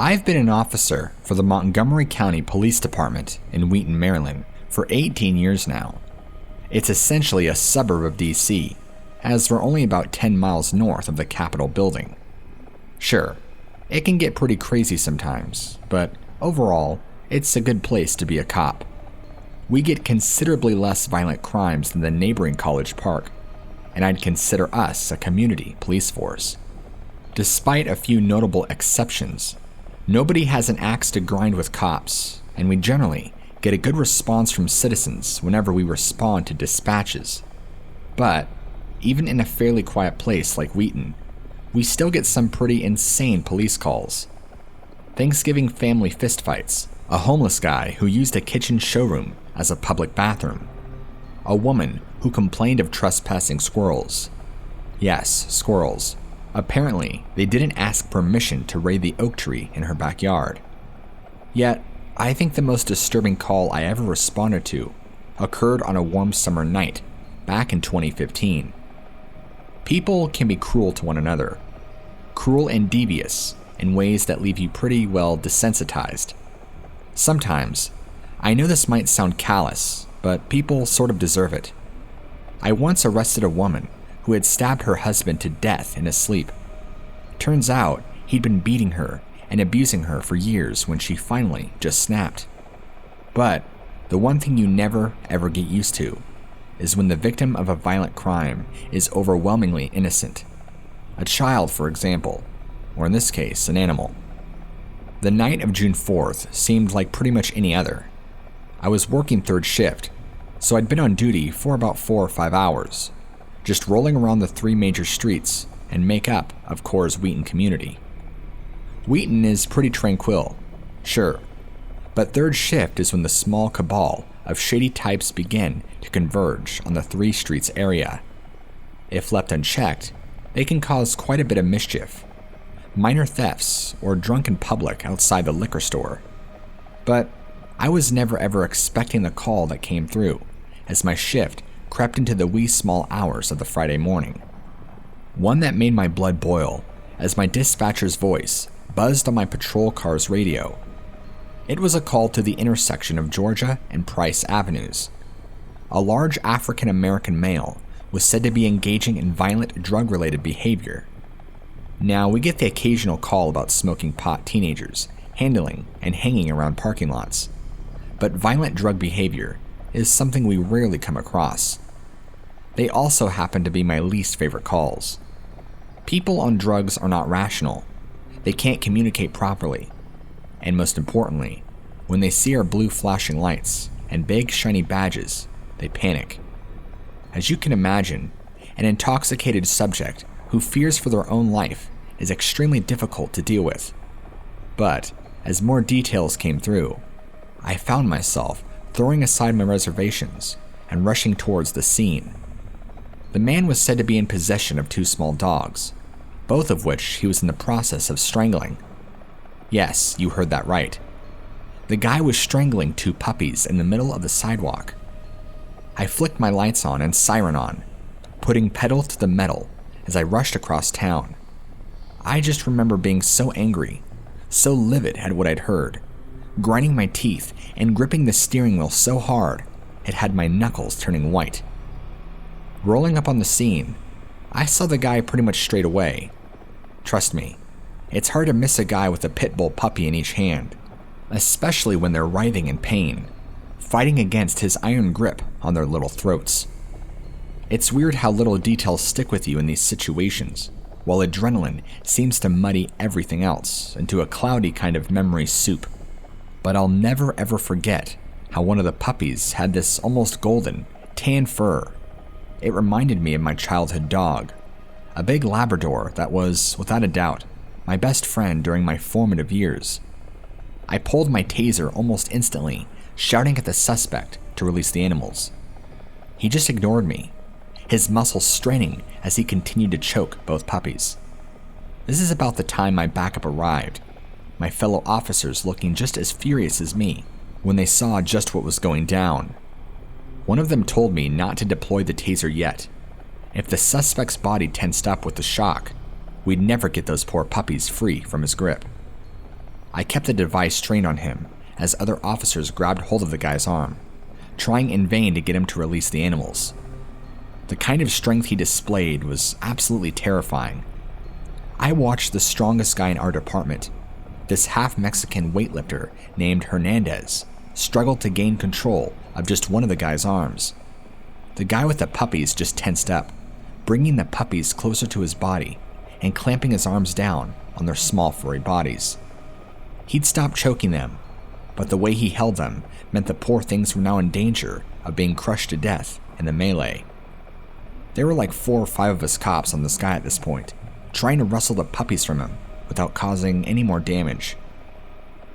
I've been an officer for the Montgomery County Police Department in Wheaton, Maryland for 18 years now. It's essentially a suburb of DC, as we're only about 10 miles north of the Capitol building. Sure, it can get pretty crazy sometimes, but overall, it's a good place to be a cop. We get considerably less violent crimes than the neighboring College Park, and I'd consider us a community police force. Despite a few notable exceptions, nobody has an axe to grind with cops, and we generally get a good response from citizens whenever we respond to dispatches. But even in a fairly quiet place like Wheaton, we still get some pretty insane police calls. Thanksgiving family fistfights, a homeless guy who used a kitchen showroom as a public bathroom, a woman who complained of trespassing squirrels. Yes, squirrels. Apparently, they didn't ask permission to raid the oak tree in her backyard. Yet, I think the most disturbing call I ever responded to occurred on a warm summer night back in 2015. People can be cruel to one another, cruel and devious in ways that leave you pretty well desensitized. Sometimes, I know this might sound callous, but people sort of deserve it. I once arrested a woman who had stabbed her husband to death in his sleep. Turns out he'd been beating her and abusing her for years when she finally just snapped. But the one thing you never ever get used to is when the victim of a violent crime is overwhelmingly innocent. A child, for example, or in this case, an animal. The night of June 4th seemed like pretty much any other. I was working third shift, so I'd been on duty for about 4 or 5 hours, just rolling around the 3 major streets and make up of Core's Wheaton community. Wheaton is pretty tranquil, sure, but third shift is when the small cabal of shady types begin to converge on the 3 streets area. If left unchecked, they can cause quite a bit of mischief. Minor thefts or drunken public outside the liquor store. But I was never ever expecting the call that came through as my shift crept into the wee small hours of the Friday morning. One that made my blood boil as my dispatcher's voice buzzed on my patrol car's radio. It was a call to the intersection of Georgia and Price Avenues. A large African-American male was said to be engaging in violent drug-related behavior. Now, we get the occasional call about smoking pot teenagers, handling and hanging around parking lots. But violent drug behavior is something we rarely come across. They also happen to be my least favorite calls. People on drugs are not rational. They can't communicate properly. And most importantly, when they see our blue flashing lights and big shiny badges, they panic. As you can imagine, an intoxicated subject who fears for their own life is extremely difficult to deal with. But as more details came through, I found myself throwing aside my reservations and rushing towards the scene. The man was said to be in possession of 2 small dogs, both of which he was in the process of strangling. Yes, you heard that right. The guy was strangling 2 puppies in the middle of the sidewalk. I flicked my lights on and siren on, putting pedal to the metal as I rushed across town. I just remember being so angry, so livid at what I'd heard, grinding my teeth and gripping the steering wheel so hard it had my knuckles turning white. Rolling up on the scene, I saw the guy pretty much straight away. Trust me, it's hard to miss a guy with a pit bull puppy in each hand, especially when they're writhing in pain, fighting against his iron grip on their little throats. It's weird how little details stick with you in these situations, while adrenaline seems to muddy everything else into a cloudy kind of memory soup. But I'll never ever forget how one of the puppies had this almost golden, tan fur. It reminded me of my childhood dog, a big Labrador that was, without a doubt, my best friend during my formative years. I pulled my taser almost instantly, shouting at the suspect to release the animals. He just ignored me, his muscles straining as he continued to choke both puppies. This is about the time my backup arrived, my fellow officers looking just as furious as me when they saw just what was going down. One of them told me not to deploy the taser yet. If the suspect's body tensed up with the shock, we'd never get those poor puppies free from his grip. I kept the device trained on him as other officers grabbed hold of the guy's arm, trying in vain to get him to release the animals. The kind of strength he displayed was absolutely terrifying. I watched the strongest guy in our department, this half-Mexican weightlifter named Hernandez, struggle to gain control of just one of the guy's arms. The guy with the puppies just tensed up, bringing the puppies closer to his body and clamping his arms down on their small furry bodies. He'd stopped choking them, but the way he held them meant the poor things were now in danger of being crushed to death in the melee. There were like 4 or 5 of us cops on this guy at this point, trying to wrestle the puppies from him without causing any more damage.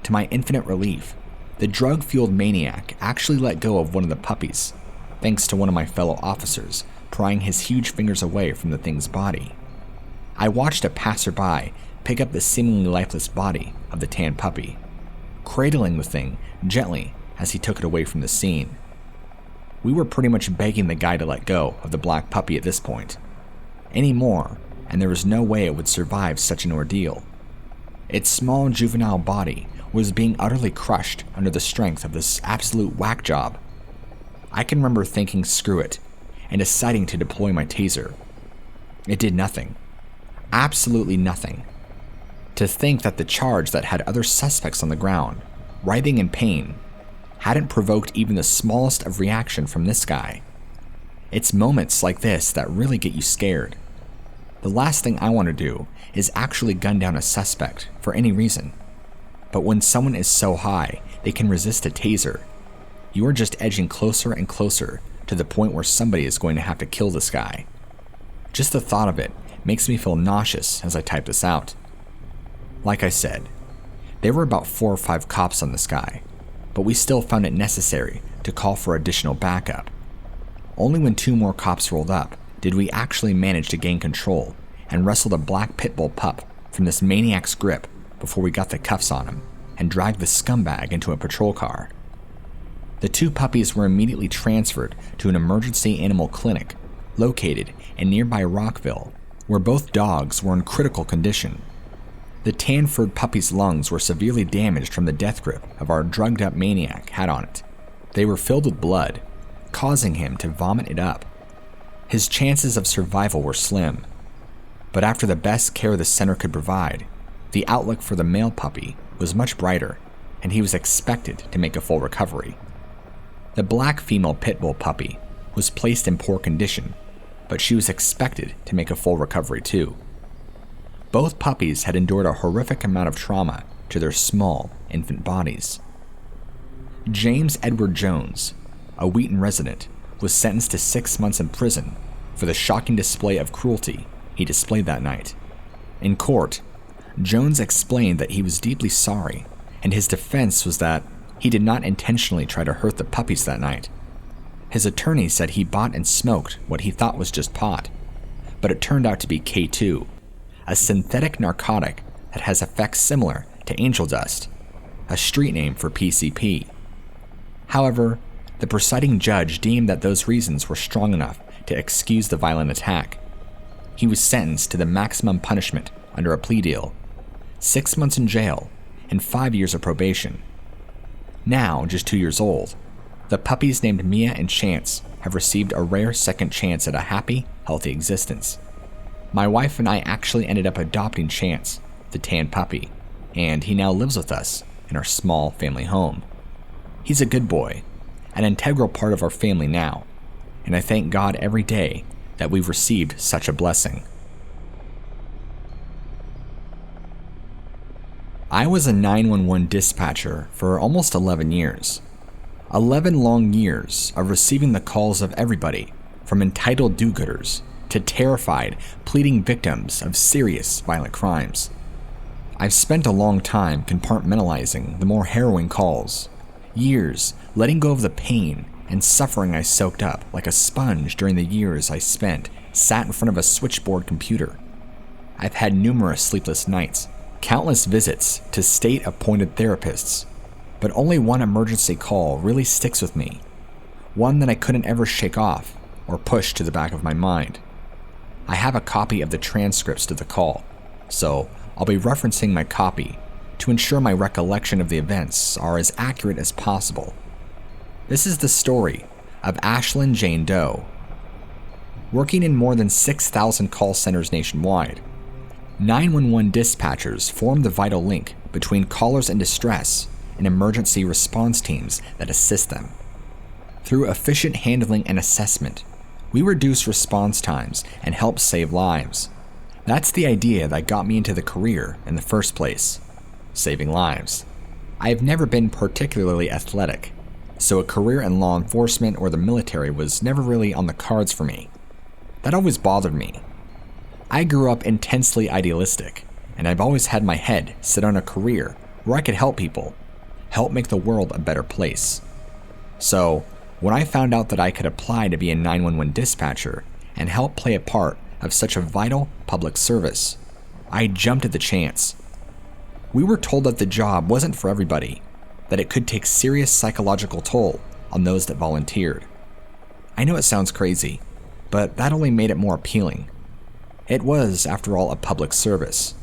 To my infinite relief, the drug-fueled maniac actually let go of one of the puppies, thanks to one of my fellow officers prying his huge fingers away from the thing's body. I watched a passerby pick up the seemingly lifeless body of the tan puppy, cradling the thing gently as he took it away from the scene. We were pretty much begging the guy to let go of the black puppy at this point. Any more, and there was no way it would survive such an ordeal. Its small juvenile body was being utterly crushed under the strength of this absolute whack job. I can remember thinking screw it, and deciding to deploy my taser. It did nothing. Absolutely nothing. To think that the charge that had other suspects on the ground, writhing in pain, hadn't provoked even the smallest of reaction from this guy. It's moments like this that really get you scared. The last thing I want to do is actually gun down a suspect for any reason. But when someone is so high they can resist a taser, you are just edging closer and closer to the point where somebody is going to have to kill this guy. Just the thought of it makes me feel nauseous as I type this out. Like I said, there were about 4 or 5 cops on this guy, but we still found it necessary to call for additional backup. Only when 2 more cops rolled up did we actually manage to gain control and wrestle the black pit bull pup from this maniac's grip before we got the cuffs on him and dragged the scumbag into a patrol car. The 2 puppies were immediately transferred to an emergency animal clinic located in nearby Rockville, where both dogs were in critical condition. The tan-furred puppy's lungs were severely damaged from the death grip of our drugged-up maniac had on it. They were filled with blood, causing him to vomit it up. His chances of survival were slim, but after the best care the center could provide, the outlook for the male puppy was much brighter, and he was expected to make a full recovery. The black female pit bull puppy was placed in poor condition, but she was expected to make a full recovery too. Both puppies had endured a horrific amount of trauma to their small infant bodies. James Edward Jones, a Wheaton resident, was sentenced to 6 months in prison for the shocking display of cruelty he displayed that night. In court, Jones explained that he was deeply sorry, and his defense was that he did not intentionally try to hurt the puppies that night. His attorney said he bought and smoked what he thought was just pot, but it turned out to be K2, a synthetic narcotic that has effects similar to angel dust, a street name for PCP. However, the presiding judge deemed that those reasons were strong enough to excuse the violent attack. He was sentenced to the maximum punishment under a plea deal, 6 months in jail and 5 years of probation. Now, just 2 years old, the puppies named Mia and Chance have received a rare second chance at a happy, healthy existence. My wife and I actually ended up adopting Chance, the tan puppy, and he now lives with us in our small family home. He's a good boy, an integral part of our family now, and I thank God every day that we've received such a blessing. I was a 911 dispatcher for almost 11 years. 11 long years of receiving the calls of everybody from entitled do-gooders to terrified, pleading victims of serious violent crimes. I've spent a long time compartmentalizing the more harrowing calls, years letting go of the pain and suffering I soaked up like a sponge during the years I spent sat in front of a switchboard computer. I've had numerous sleepless nights, countless visits to state-appointed therapists, but only one emergency call really sticks with me, one that I couldn't ever shake off or push to the back of my mind. I have a copy of the transcripts to the call, so I'll be referencing my copy to ensure my recollection of the events are as accurate as possible. This is the story of Ashlyn Jane Doe. Working in more than 6,000 call centers nationwide, 911 dispatchers form the vital link between callers in distress and emergency response teams that assist them. Through efficient handling and assessment, we reduce response times and help save lives. That's the idea that got me into the career in the first place, saving lives. I have never been particularly athletic, so a career in law enforcement or the military was never really on the cards for me. That always bothered me. I grew up intensely idealistic, and I've always had my head set on a career where I could help people, help make the world a better place. So, when I found out that I could apply to be a 911 dispatcher and help play a part of such a vital public service, I jumped at the chance. We were told that the job wasn't for everybody, that it could take serious psychological toll on those that volunteered. I know it sounds crazy, but that only made it more appealing. It was, after all, a public service.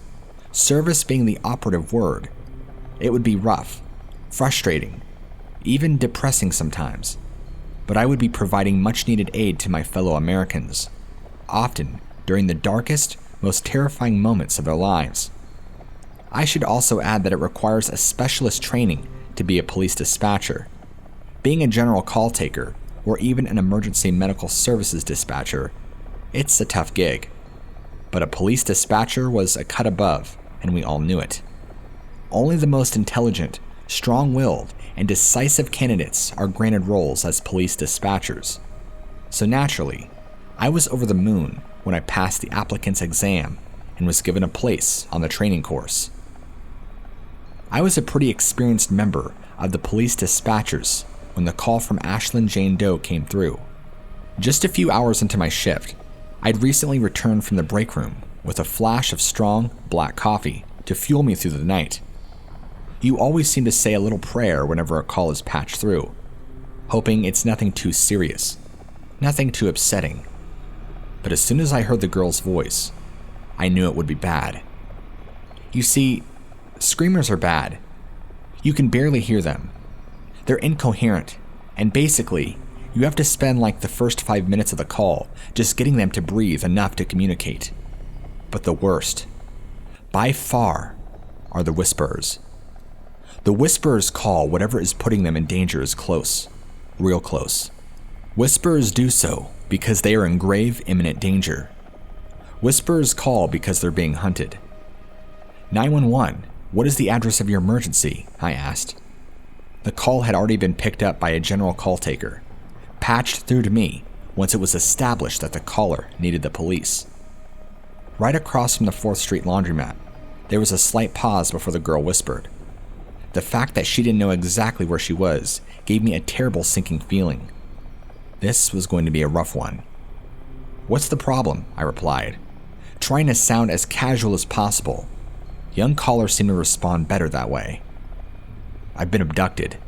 Service being the operative word. It would be rough, frustrating, even depressing sometimes, but I would be providing much-needed aid to my fellow Americans, often during the darkest, most terrifying moments of their lives. I should also add that it requires a specialist training to be a police dispatcher. Being a general call taker, or even an emergency medical services dispatcher, it's a tough gig. But a police dispatcher was a cut above, and we all knew it. Only the most intelligent, strong-willed, and decisive candidates are granted roles as police dispatchers. So naturally, I was over the moon when I passed the applicant's exam and was given a place on the training course. I was a pretty experienced member of the police dispatchers when the call from Ashlyn Jane Doe came through. Just a few hours into my shift, I'd recently returned from the break room with a flash of strong, black coffee to fuel me through the night. You always seem to say a little prayer whenever a call is patched through, hoping it's nothing too serious, nothing too upsetting. But as soon as I heard the girl's voice, I knew it would be bad. You see, screamers are bad. You can barely hear them. They're incoherent, and basically, you have to spend like the first 5 minutes of the call just getting them to breathe enough to communicate. But the worst, by far, are the whisperers. The whisperers call whatever is putting them in danger is close, real close. Whisperers do so because they are in grave, imminent danger. Whisperers call because they're being hunted. 911, what is the address of your emergency? I asked. The call had already been picked up by a general call taker, patched through to me once it was established that the caller needed the police. Right across from the 4th Street laundromat, there was a slight pause before the girl whispered. The fact that she didn't know exactly where she was gave me a terrible sinking feeling. This was going to be a rough one. What's the problem? I replied, trying to sound as casual as possible. Young callers seem to respond better that way. I've been abducted.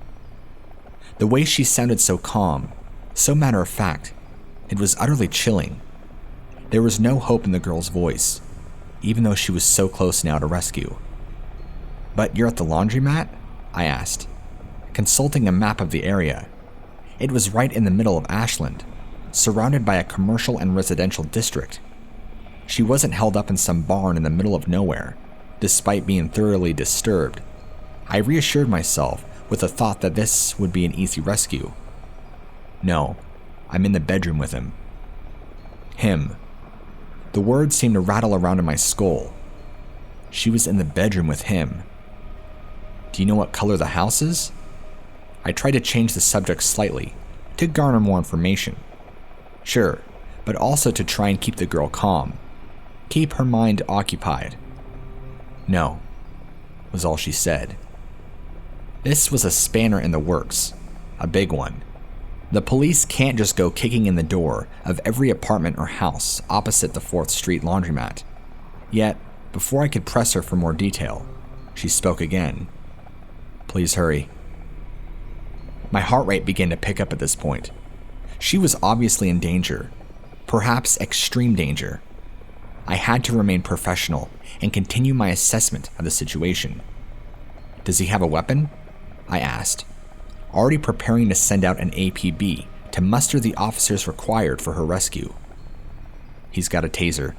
The way she sounded so calm, so matter-of-fact, it was utterly chilling. There was no hope in the girl's voice, even though she was so close now to rescue. But you're at the laundromat? I asked, consulting a map of the area. It was right in the middle of Ashland, surrounded by a commercial and residential district. She wasn't held up in some barn in the middle of nowhere, despite being thoroughly disturbed. I reassured myself with the thought that this would be an easy rescue. No, I'm in the bedroom with him. Him. The words seemed to rattle around in my skull. She was in the bedroom with him. Do you know what color the house is? I tried to change the subject slightly, to garner more information. Sure, but also to try and keep the girl calm. Keep her mind occupied. No, was all she said. This was a spanner in the works, a big one. The police can't just go kicking in the door of every apartment or house opposite the 4th Street laundromat. Yet, before I could press her for more detail, she spoke again. Please hurry. My heart rate began to pick up at this point. She was obviously in danger, perhaps extreme danger. I had to remain professional and continue my assessment of the situation. Does he have a weapon? I asked, already preparing to send out an APB to muster the officers required for her rescue. He's got a taser.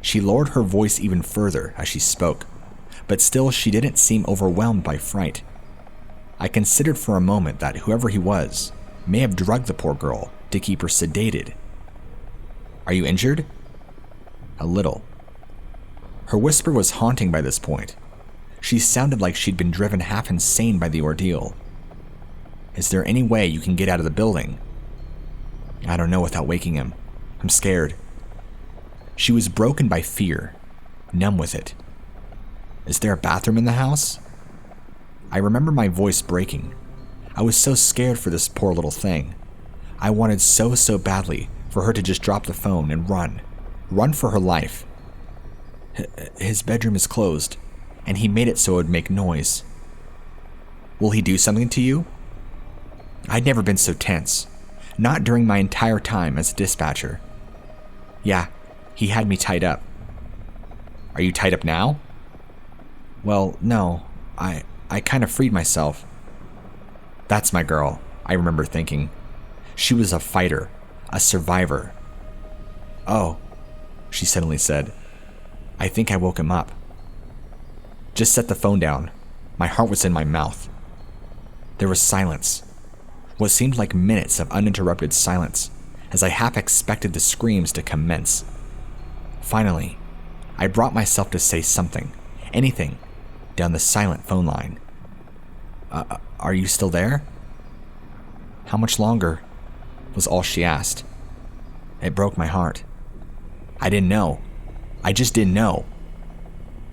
She lowered her voice even further as she spoke, but still she didn't seem overwhelmed by fright. I considered for a moment that whoever he was may have drugged the poor girl to keep her sedated. Are you injured? A little. Her whisper was haunting by this point. She sounded like she'd been driven half insane by the ordeal. Is there any way you can get out of the building? I don't know without waking him. I'm scared. She was broken by fear, numb with it. Is there a bathroom in the house? I remember my voice breaking. I was so scared for this poor little thing. I wanted so badly for her to just drop the phone and run. Run for her life. His bedroom is closed, and he made it so it would make noise. Will he do something to you? I'd never been so tense. Not during my entire time as a dispatcher. Yeah, he had me tied up. Are you tied up now? Well, no. I kind of freed myself. That's my girl, I remember thinking. She was a fighter, a survivor. Oh, she suddenly said. I think I woke him up. Just set the phone down. My heart was in my mouth. There was silence. What seemed like minutes of uninterrupted silence as I half expected the screams to commence. Finally, I brought myself to say something, anything, down the silent phone line. Are you still there? How much longer? Was all she asked. It broke my heart. I didn't know. I just didn't know.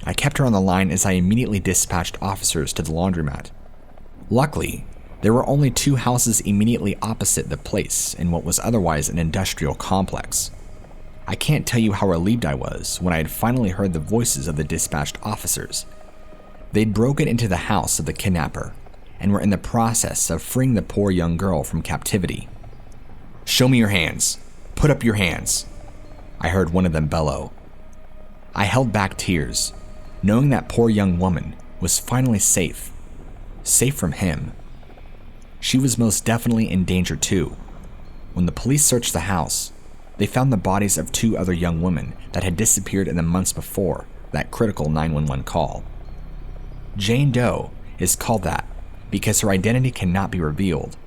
I kept her on the line as I immediately dispatched officers to the laundromat. Luckily, there were only 2 houses immediately opposite the place in what was otherwise an industrial complex. I can't tell you how relieved I was when I had finally heard the voices of the dispatched officers. They'd broken into the house of the kidnapper and were in the process of freeing the poor young girl from captivity. Show me your hands. Put up your hands. I heard one of them bellow. I held back tears, knowing that poor young woman was finally safe. Safe from him. She was most definitely in danger too. When the police searched the house, they found the bodies of 2 other young women that had disappeared in the months before that critical 911 call. Jane Doe is called that because her identity cannot be revealed.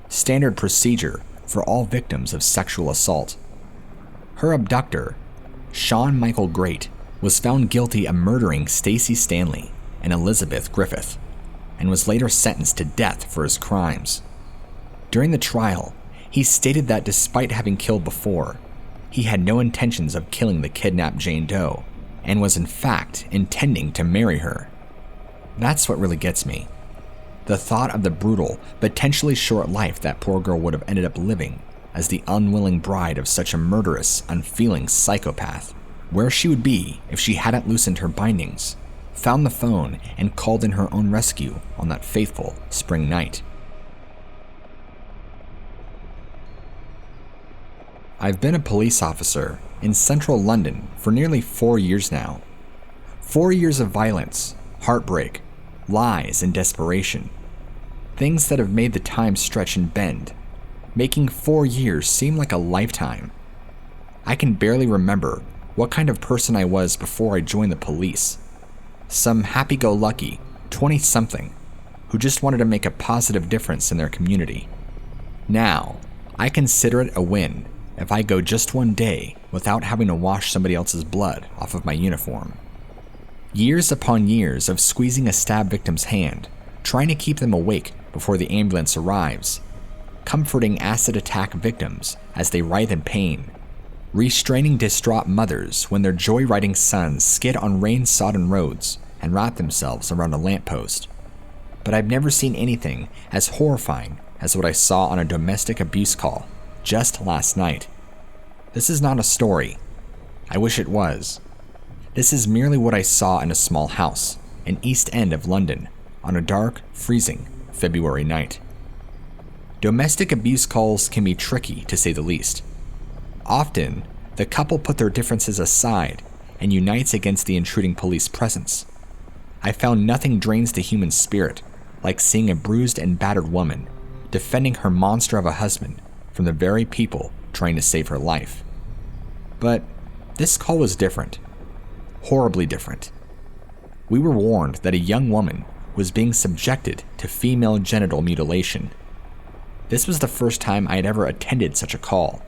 Standard procedure for all victims of sexual assault. Her abductor, Sean Michael Great, was found guilty of murdering Stacey Stanley and Elizabeth Griffith, and was later sentenced to death for his crimes. During the trial, he stated that despite having killed before, he had no intentions of killing the kidnapped Jane Doe, and was in fact intending to marry her. That's what really gets me. The thought of the brutal, potentially short life that poor girl would have ended up living as the unwilling bride of such a murderous, unfeeling psychopath. Where she would be if she hadn't loosened her bindings, found the phone, and called in her own rescue on that fateful spring night. I've been a police officer in central London for nearly 4 years now. 4 years of violence, heartbreak, lies, and desperation. Things that have made the time stretch and bend, making 4 years seem like a lifetime. I can barely remember what kind of person I was before I joined the police. Some happy-go-lucky 20-something who just wanted to make a positive difference in their community. Now, I consider it a win if I go just one day without having to wash somebody else's blood off of my uniform. Years upon years of squeezing a stab victim's hand, trying to keep them awake before the ambulance arrives, comforting acid attack victims as they writhe in pain, restraining distraught mothers when their joyriding sons skid on rain-sodden roads and wrap themselves around a lamppost. But I've never seen anything as horrifying as what I saw on a domestic abuse call just last night. This is not a story. I wish it was. This is merely what I saw in a small house in East End of London on a dark, freezing February night. Domestic abuse calls can be tricky, to say the least. Often, the couple put their differences aside and unites against the intruding police presence. I found nothing drains the human spirit like seeing a bruised and battered woman defending her monster of a husband from the very people trying to save her life. But this call was different. Horribly different. We were warned that a young woman was being subjected to female genital mutilation. This was the first time I had ever attended such a call.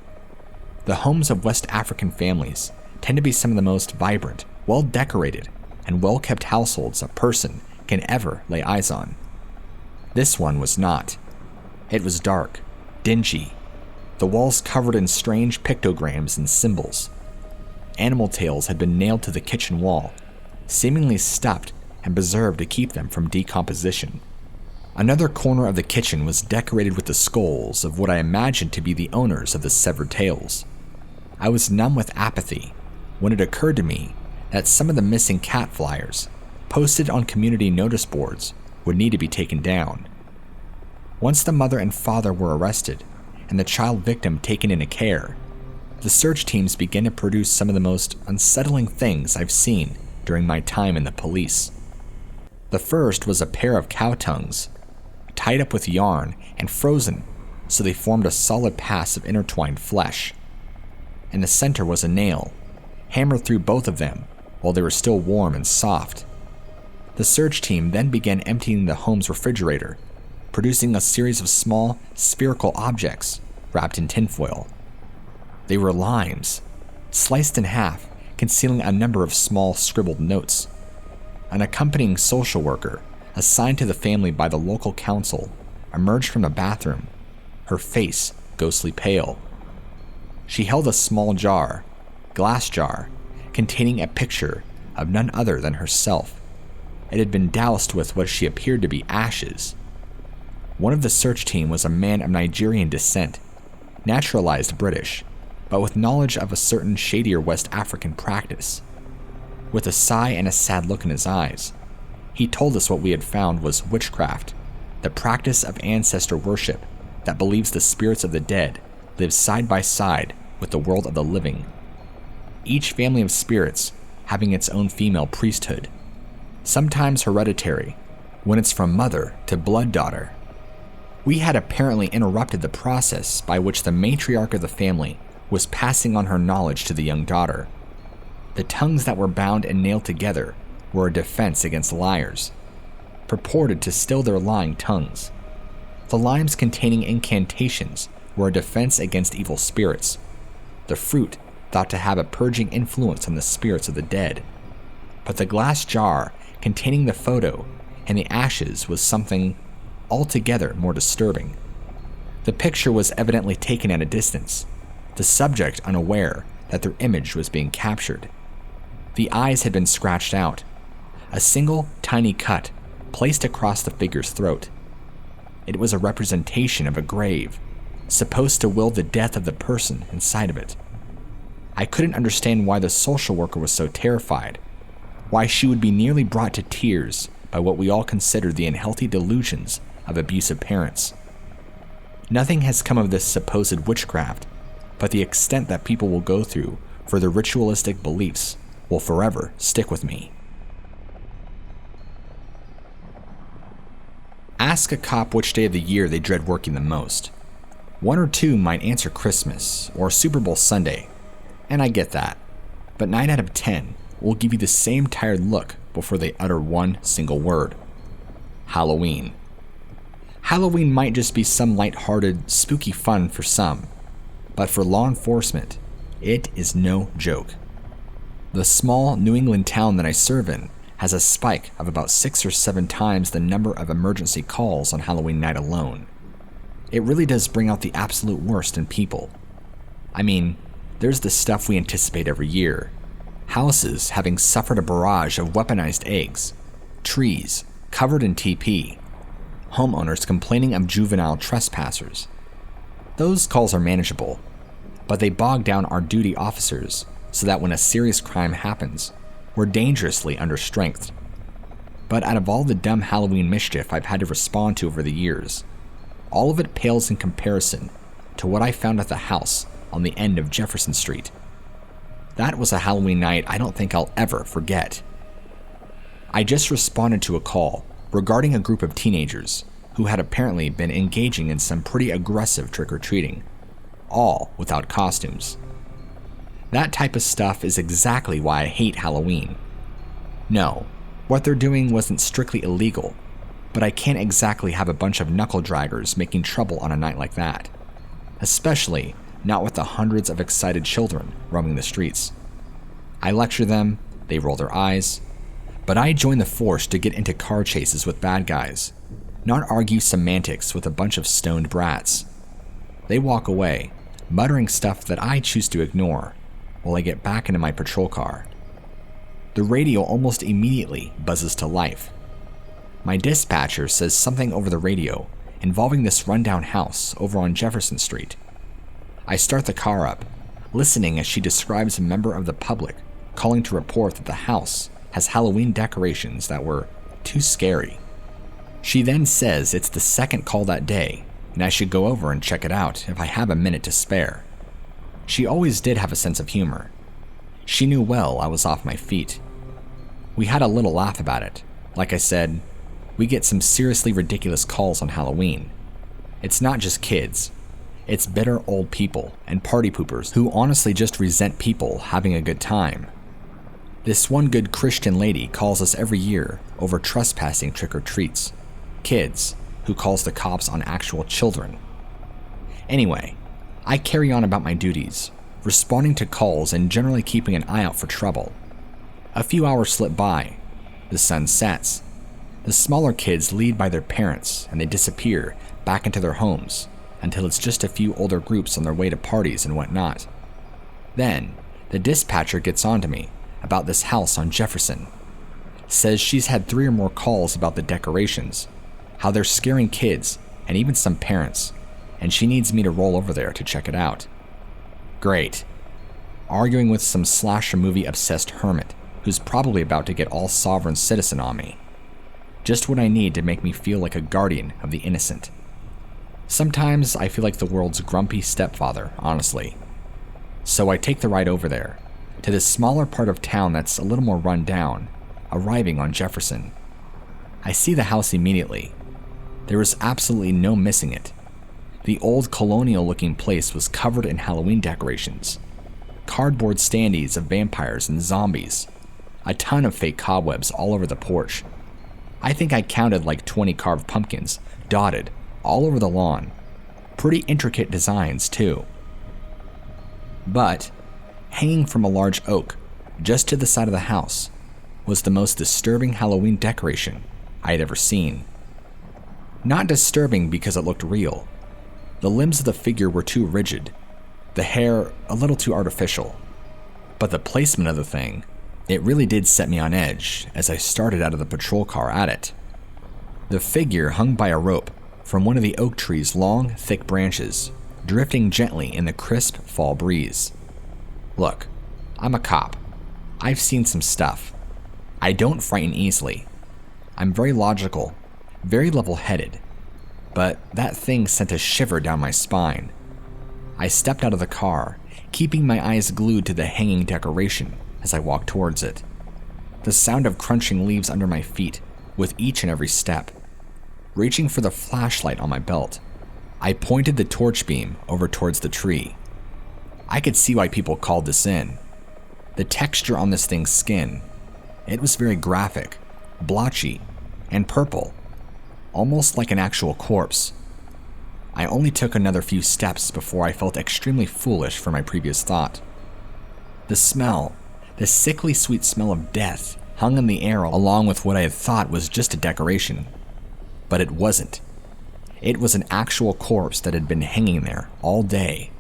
The homes of West African families tend to be some of the most vibrant, well-decorated, and well-kept households a person can ever lay eyes on. This one was not. It was dark, dingy, the walls covered in strange pictograms and symbols. Animal tails had been nailed to the kitchen wall, seemingly stuffed and preserved to keep them from decomposition. Another corner of the kitchen was decorated with the skulls of what I imagined to be the owners of the severed tails. I was numb with apathy when it occurred to me that some of the missing cat flyers posted on community notice boards would need to be taken down. Once the mother and father were arrested and the child victim taken into care, the search teams began to produce some of the most unsettling things I've seen during my time in the police. The first was a pair of cow tongues, tied up with yarn and frozen so they formed a solid pass of intertwined flesh. In the center was a nail, hammered through both of them while they were still warm and soft. The search team then began emptying the home's refrigerator, producing a series of small, spherical objects wrapped in tinfoil. They were limes, sliced in half, concealing a number of small scribbled notes. An accompanying social worker, assigned to the family by the local council, emerged from the bathroom, her face ghostly pale. She held a small jar, glass jar, containing a picture of none other than herself. It had been doused with what she appeared to be ashes. One of the search team was a man of Nigerian descent, naturalized British, but with knowledge of a certain shadier West African practice. With a sigh and a sad look in his eyes, he told us what we had found was witchcraft, the practice of ancestor worship that believes the spirits of the dead live side by side with the world of the living. Each family of spirits having its own female priesthood, sometimes hereditary, when it's from mother to blood daughter. We had apparently interrupted the process by which the matriarch of the family was passing on her knowledge to the young daughter. The tongues that were bound and nailed together were a defense against liars, purported to still their lying tongues. The limes containing incantations were a defense against evil spirits. The fruit thought to have a purging influence on the spirits of the dead. But the glass jar containing the photo and the ashes was something altogether more disturbing. The picture was evidently taken at a distance, the subject unaware that their image was being captured. The eyes had been scratched out, a single tiny cut placed across the figure's throat. It was a representation of a grave, supposed to will the death of the person inside of it. I couldn't understand why the social worker was so terrified, why she would be nearly brought to tears by what we all considered the unhealthy delusions of abusive parents. Nothing has come of this supposed witchcraft, but the extent that people will go through for their ritualistic beliefs will forever stick with me. Ask a cop which day of the year they dread working the most. One or two might answer Christmas or Super Bowl Sunday, and I get that, but 9 out of 10 will give you the same tired look before they utter one single word: Halloween. Halloween might just be some light-hearted, spooky fun for some, but for law enforcement, it is no joke. The small New England town that I serve in has a spike of about 6 or 7 times the number of emergency calls on Halloween night alone. It really does bring out the absolute worst in people. I mean, there's the stuff we anticipate every year. Houses having suffered a barrage of weaponized eggs, trees covered in TP, homeowners complaining of juvenile trespassers. Those calls are manageable, but they bog down our duty officers so that when a serious crime happens, we're dangerously understrengthed. But out of all the dumb Halloween mischief I've had to respond to over the years, all of it pales in comparison to what I found at the house on the end of Jefferson Street. That was a Halloween night I don't think I'll ever forget. I just responded to a call regarding a group of teenagers who had apparently been engaging in some pretty aggressive trick-or-treating, all without costumes. That type of stuff is exactly why I hate Halloween. No, what they're doing wasn't strictly illegal, but I can't exactly have a bunch of knuckle-draggers making trouble on a night like that, especially not with the hundreds of excited children roaming the streets. I lecture them, they roll their eyes, but I join the force to get into car chases with bad guys, not argue semantics with a bunch of stoned brats. They walk away, muttering stuff that I choose to ignore, while I get back into my patrol car. The radio almost immediately buzzes to life. My dispatcher says something over the radio involving this rundown house over on Jefferson Street. I start the car up, listening as she describes a member of the public calling to report that the house has Halloween decorations that were too scary. She then says it's the second call that day, and I should go over and check it out if I have a minute to spare. She always did have a sense of humor. She knew well I was off my feet. We had a little laugh about it. Like I said, we get some seriously ridiculous calls on Halloween. It's not just kids. It's bitter old people and party poopers who honestly just resent people having a good time. This one good Christian lady calls us every year over trespassing trick-or-treats. Kids who calls the cops on actual children. Anyway, I carry on about my duties, responding to calls and generally keeping an eye out for trouble. A few hours slip by. The sun sets. The smaller kids lead by their parents and they disappear back into their homes until it's just a few older groups on their way to parties and whatnot. Then, the dispatcher gets on to me about this house on Jefferson. Says she's had 3 or more calls about the decorations, how they're scaring kids and even some parents, and she needs me to roll over there to check it out. Great. Arguing with some slasher movie obsessed hermit who's probably about to get all sovereign citizen on me. Just what I need to make me feel like a guardian of the innocent. Sometimes I feel like the world's grumpy stepfather, honestly. So I take the ride over there, to this smaller part of town that's a little more run down, arriving on Jefferson. I see the house immediately. There was absolutely no missing it. The old colonial-looking place was covered in Halloween decorations. Cardboard standees of vampires and zombies. A ton of fake cobwebs all over the porch. I think I counted like 20 carved pumpkins, dotted, all over the lawn. Pretty intricate designs, too. But, hanging from a large oak, just to the side of the house, was the most disturbing Halloween decoration I had ever seen. Not disturbing because it looked real. The limbs of the figure were too rigid, the hair a little too artificial. But the placement of the thing, it really did set me on edge as I started out of the patrol car at it. The figure hung by a rope from one of the oak tree's long, thick branches, drifting gently in the crisp fall breeze. Look, I'm a cop. I've seen some stuff. I don't frighten easily. I'm very logical, very level-headed, but that thing sent a shiver down my spine. I stepped out of the car, keeping my eyes glued to the hanging decoration as I walked towards it. The sound of crunching leaves under my feet with each and every step. Reaching for the flashlight on my belt, I pointed the torch beam over towards the tree. I could see why people called this in. The texture on this thing's skin, it was very graphic, blotchy, and purple, almost like an actual corpse. I only took another few steps before I felt extremely foolish for my previous thought. The smell, the sickly sweet smell of death, hung in the air along with what I had thought was just a decoration. But it wasn't. It was an actual corpse that had been hanging there all day.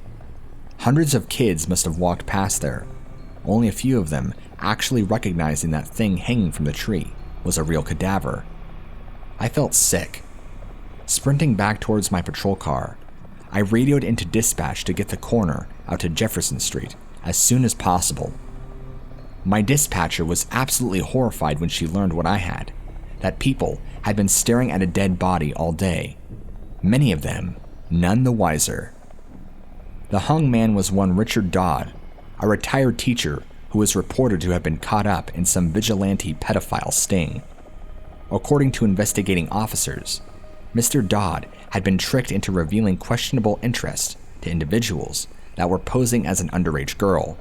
Hundreds of kids must have walked past there, only a few of them actually recognizing that thing hanging from the tree was a real cadaver. I felt sick. Sprinting back towards my patrol car, I radioed into dispatch to get the coroner out to Jefferson Street as soon as possible. My dispatcher was absolutely horrified when she learned what I had, that people had been staring at a dead body all day, many of them none the wiser. The hung man was one Richard Dodd, a retired teacher who was reported to have been caught up in some vigilante pedophile sting. According to investigating officers, Mr. Dodd had been tricked into revealing questionable interest to individuals that were posing as an underage girl.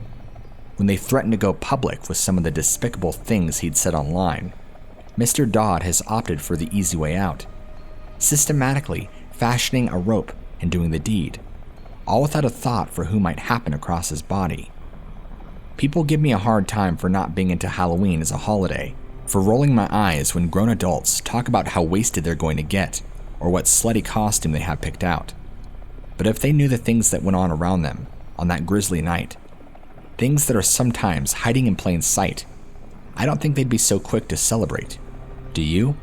When they threatened to go public with some of the despicable things he'd said online, Mr. Dodd has opted for the easy way out, systematically fashioning a rope and doing the deed, all without a thought for who might happen across his body. People give me a hard time for not being into Halloween as a holiday, for rolling my eyes when grown adults talk about how wasted they're going to get or what slutty costume they have picked out. But if they knew the things that went on around them on that grisly night, things that are sometimes hiding in plain sight, I don't think they'd be so quick to celebrate. Do you?